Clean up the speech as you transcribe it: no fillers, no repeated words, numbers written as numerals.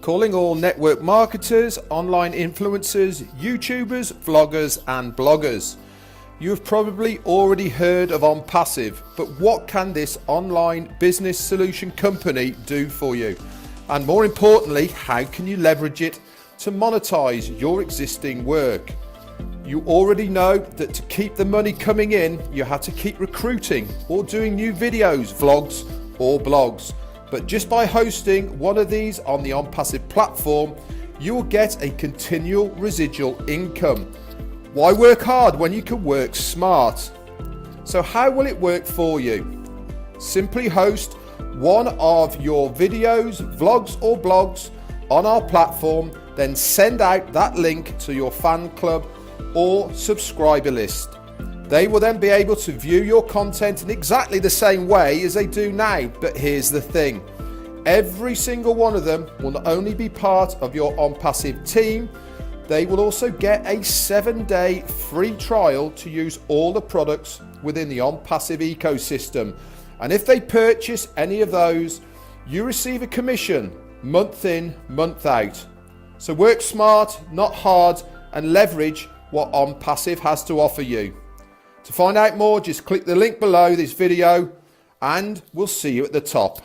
calling all network marketers, online influencers, YouTubers, vloggers and bloggers. You have probably already heard of ONPASSIVE, but what can this online business solution company do for you? And more importantly, how can you leverage it to monetize your existing work? You already know that to keep the money coming in, you have to keep recruiting or doing new videos, vlogs or blogs. But just by hosting one of these on the ONPASSIVE platform, you will get a continual residual income. Why work hard when you can work smart? So how will it work for you? Simply host one of your videos, vlogs or blogs on our platform, then send out that link to your fan club or subscriber list. They will then be able to view your content in exactly the same way as they do now, but here's the thing. Every single one of them will not only be part of your ONPASSIVE team, they will also get a 7-day free trial to use all the products within the ONPASSIVE ecosystem. And if they purchase any of those, you receive a commission month in, month out. So work smart, not hard, and leverage what ONPASSIVE has to offer you. To find out more, just click the link below this video and we'll see you at the top.